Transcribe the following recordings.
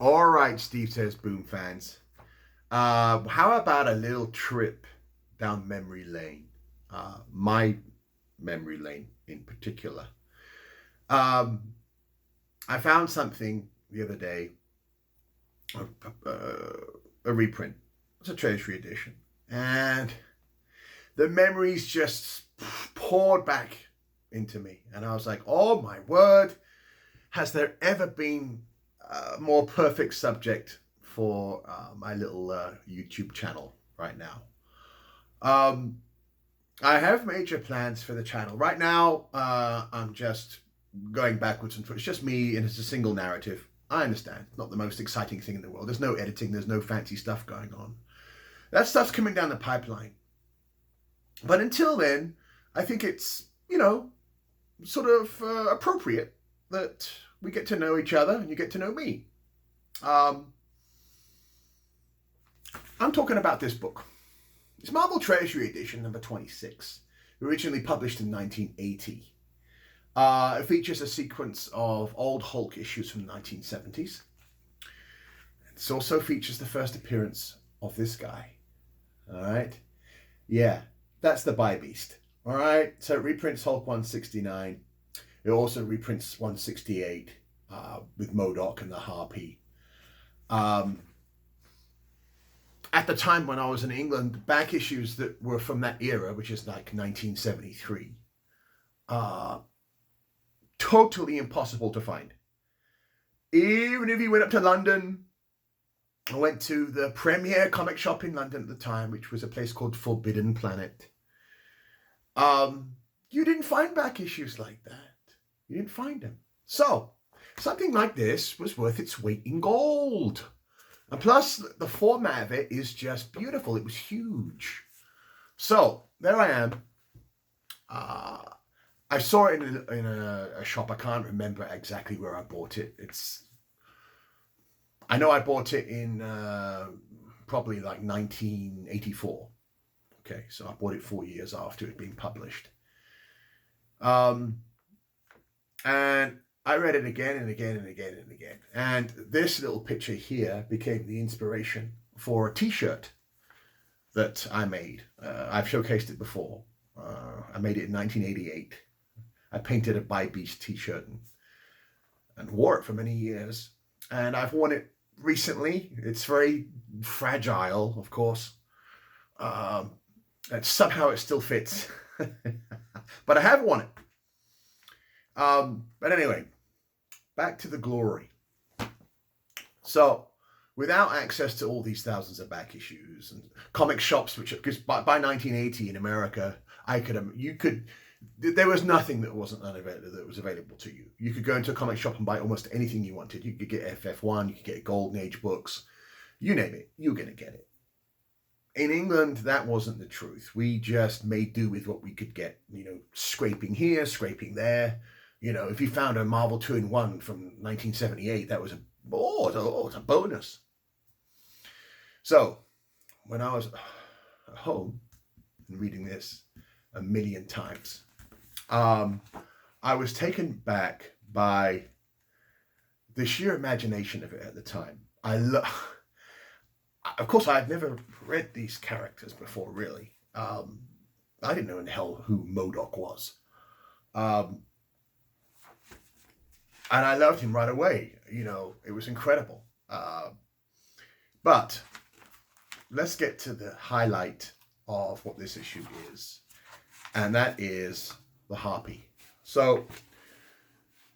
All right, Steve Says Boom fans. How about a little trip down memory lane? My memory lane in particular. Um, I found something the other day, a reprint. It's a treasury edition. And the memories just poured back into me. And I was like, oh my word, has there ever been a more perfect subject for my little YouTube channel right now? Um, I have major plans for the channel. Right now, I'm just going backwards and forwards. It's just me and it's a single narrative. I understand. Not the most exciting thing in the world. There's no editing. There's no fancy stuff going on. That stuff's coming down the pipeline. But until then, I think it's, sort of appropriate that we get to know each other and you get to know me. I'm talking about this book. It's Marvel Treasury Edition number 26, originally published in 1980. It features a sequence of old Hulk issues from the 1970s. It also features the first appearance of this guy. All right? Yeah, that's the Bi-Beast. All right? So it reprints Hulk 169. It also reprints 168 with Modok and the Harpy. At the time when I was in England, back issues that were from that era, which is like 1973, totally impossible to find. Even if you went up to London, I went to the premier comic shop in London at the time, which was a place called Forbidden Planet. You didn't find back issues like that. You didn't find them. So, something like this was worth its weight in gold. And plus, the format of it is just beautiful. It was huge. So, there I am. I saw it in a shop. I can't remember exactly where I bought it. I know I bought it in probably like 1984. Okay, so I bought it 4 years after it had been published. And I read it again and again and again and again. And this little picture here became the inspiration for a t-shirt that I made. I've showcased it before. I made it in 1988. I painted a Bi-Beast t-shirt and wore it for many years. And I've worn it recently. It's very fragile, of course. And somehow it still fits. But I have worn it. But anyway, back to the glory. So, without access to all these thousands of back issues and comic shops, because by 1980 in America, there was nothing that wasn't unavailable, that was available to you. You could go into a comic shop and buy almost anything you wanted. You could get FF1, you could get Golden Age books, you name it, you're going to get it. In England, that wasn't the truth. We just made do with what we could get, scraping here, scraping there. If you found a Marvel 2-in-1 from 1978, that was it's a bonus. So, when I was at home and reading this a million times, I was taken back by the sheer imagination of it at the time. Of course, I had never read these characters before, really. I didn't know in hell who Modok was. And I loved him right away. It was incredible. But let's get to the highlight of what this issue is. And that is the Harpy. So,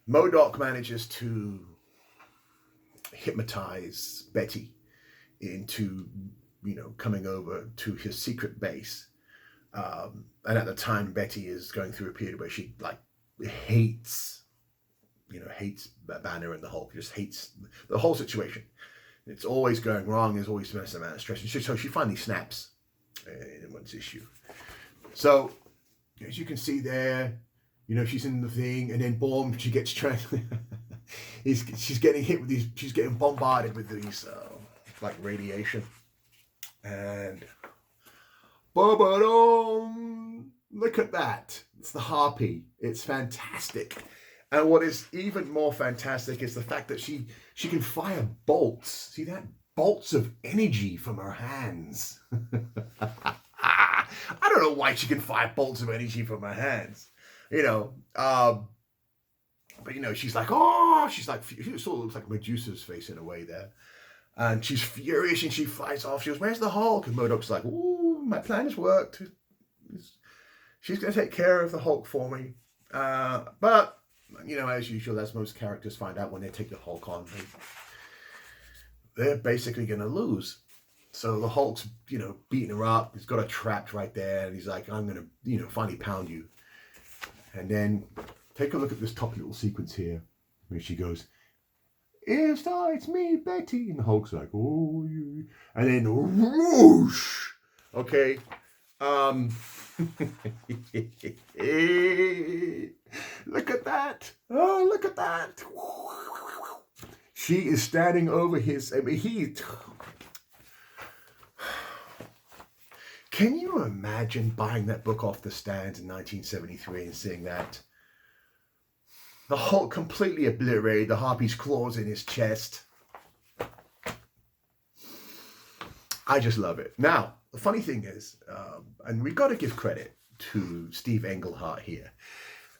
Modok manages to hypnotize Betty into, coming over to his secret base. And at the time, Betty is going through a period where she, hates Banner and the Hulk, just hates the whole situation. It's always going wrong. There's always massive amount of stress. So she finally snaps in one's issue. So, as you can see there, she's in the thing, and then boom, she gets she's getting hit with these, she's getting bombarded with these, radiation. And, ba-ba-dum, look at that. It's the Harpy. It's fantastic. And what is even more fantastic is the fact that she can fire bolts. See that? Bolts of energy from her hands. I don't know why she can fire bolts of energy from her hands. You know, but you know, she's like, she sort of looks like Medusa's face in a way there. And she's furious and she flies off. She goes, "Where's the Hulk?" And Modok's like, "Ooh, my plan has worked. She's going to take care of the Hulk for me." But, you know, as usual, as most characters find out when they take the Hulk on, they're basically going to lose. So the Hulk's, you know, beating her up. He's got her trapped right there. And he's like, "I'm going to, you know, finally pound you." And then take a look at this top little sequence here where she goes, it's me, Betty." And the Hulk's like, "Oh, you." And then whoosh. Okay. Look at that. Oh, look at that. She is standing over his, can you imagine buying that book off the stands in 1973 and seeing that? The Hulk completely obliterated, the Harpy's claws in his chest. I just love it. Now, the funny thing is, and we've got to give credit to Steve Englehart here.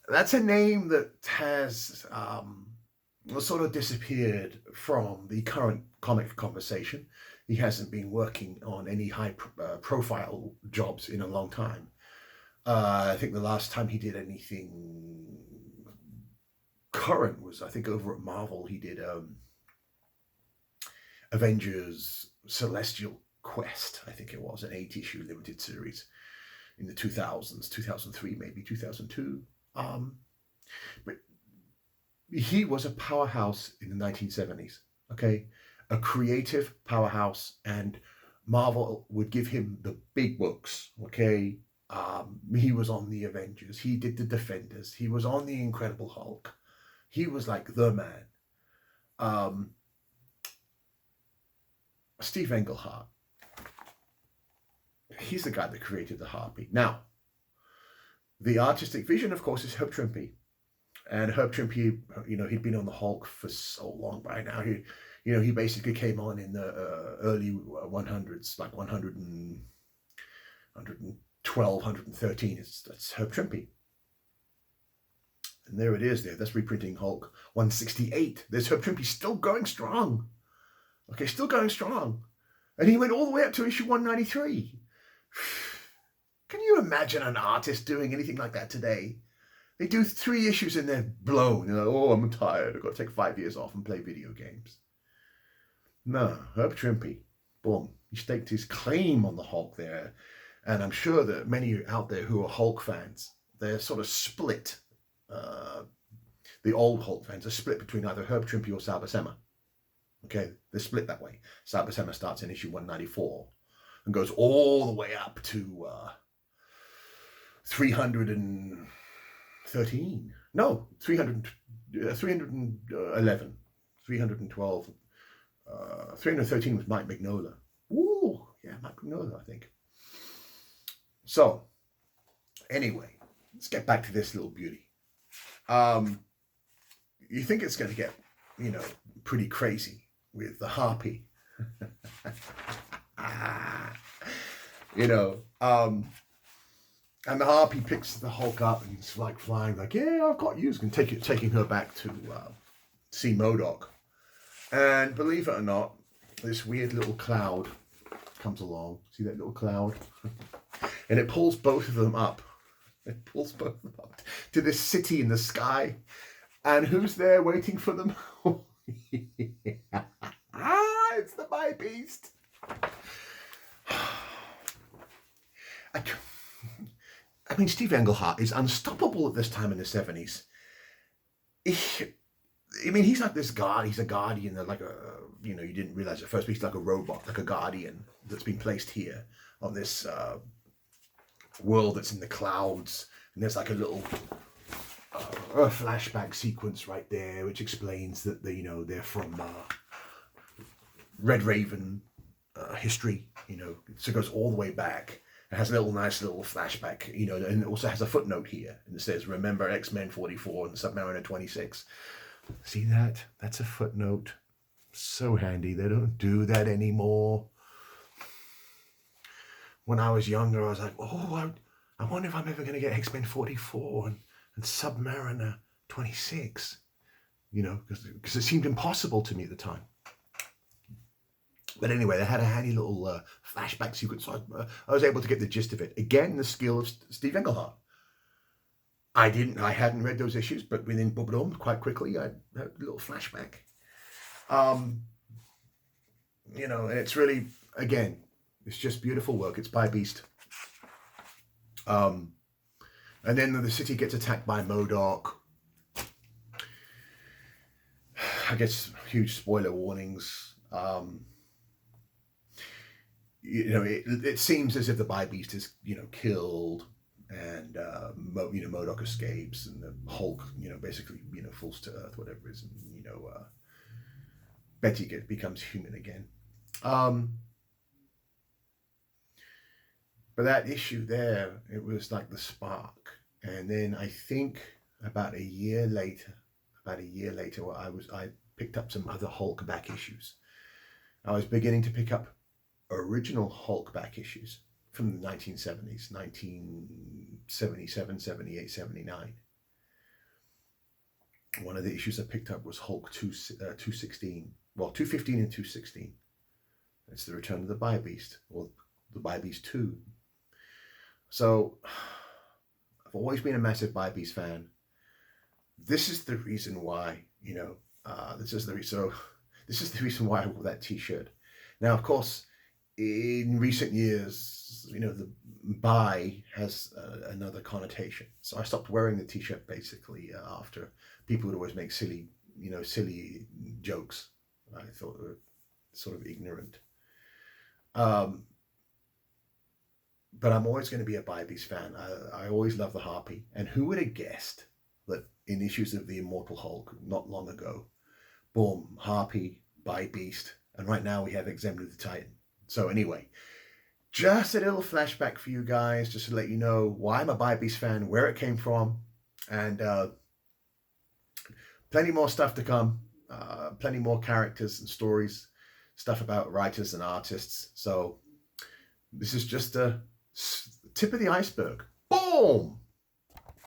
That's a name that has sort of disappeared from the current comic conversation. He hasn't been working on any high-profile jobs in a long time. I think the last time he did anything current was, I think, over at Marvel. He did Avengers Celestial Quest, I think it was, an 8-issue limited series in the 2000s, 2003, maybe 2002. But he was a powerhouse in the 1970s, okay? A creative powerhouse, and Marvel would give him the big books, okay? He was on the Avengers. He did the Defenders. He was on the Incredible Hulk. He was like the man. Steve Englehart. He's the guy that created the Harpy. Now, the artistic vision, of course, is Herb Trimpe. And Herb Trimpe, you know, he'd been on the Hulk for so long by now. He basically came on in the early 100s, like 100 and 112, 113. That's Herb Trimpe. And there it is there. That's reprinting Hulk 168. There's Herb Trimpe still going strong. Okay, still going strong. And he went all the way up to issue 193. Can you imagine an artist doing anything like that today? They do 3 issues and they're blown. They're like, "Oh, I'm tired. I've got to take 5 years off and play video games." No, Herb Trimpe, boom. He staked his claim on the Hulk there. And I'm sure that many out there who are Hulk fans, they're sort of split. The old Hulk fans are split between either Herb Trimpe or Sal Buscema. Okay, they're split that way. Sal Buscema starts in issue 194 and goes all the way up to 313. No, 311. 312. 313 was Mike Mignola. Ooh, yeah, Mike Mignola, I think. So, anyway, let's get back to this little beauty. You think it's going to get, you know, pretty crazy with the Harpy. You know, and the Harpy picks the Hulk up and he's like flying, like, "Yeah, I've got you." And taking her back to see Modok. And believe it or not, this weird little cloud comes along. See that little cloud? And it pulls both of them up. It pulls both of them up to this city in the sky. And who's there waiting for them? It's the My Beast. I mean, Steve Englehart is unstoppable at this time in the 70s. I mean, he's like this god. He's a guardian, like a, you know, you didn't realize at first, but he's like a robot, like a guardian that's been placed here on this world that's in the clouds. And there's like a little a flashback sequence right there, which explains that they're from Red Raven history. You know, so it goes all the way back. It has a nice little flashback, and it also has a footnote here. And it says, remember X-Men 44 and Submariner 26. See that? That's a footnote. So handy. They don't do that anymore. When I was younger, I was like, oh, I wonder if I'm ever going to get X-Men 44 and Submariner 26. Because it seemed impossible to me at the time. But anyway, they had a handy little flashback sequence. So I was able to get the gist of it. Again, the skill of Steve Englehart. I hadn't read those issues, but within boom, quite quickly, I had a little flashback. And it's really, again, it's just beautiful work. It's by Beast. And then the city gets attacked by Modok. I guess huge spoiler warnings. It seems as if the By Beast is, killed, and Modok escapes, and the Hulk, basically, falls to Earth, whatever it is, and Betty becomes human again. But that issue there, it was like the spark, and then I think about a year later, I picked up some other Hulk back issues. I was beginning to pick up original Hulk back issues from the 1970s, 1977, 78, 79. One of the issues I picked up was Hulk 216. Well, 215 and 216. It's the return of the By Beast, or the By Beast 2. So, I've always been a massive By Beast fan. This is the reason why, this is the reason why I wore that t-shirt. Now, of course, in recent years, the By has another connotation. So I stopped wearing the t-shirt basically after people would always make silly jokes. I thought they were sort of ignorant. But I'm always going to be a By Beast fan. I always love the Harpy. And who would have guessed that in issues of the Immortal Hulk not long ago, boom, Harpy, By Beast, and right now we have Exemner the Titan. So anyway, just a little flashback for you guys, just to let you know why I'm a By Beast fan, where it came from, and plenty more stuff to come, plenty more characters and stories, stuff about writers and artists. So this is just a tip of the iceberg. Boom!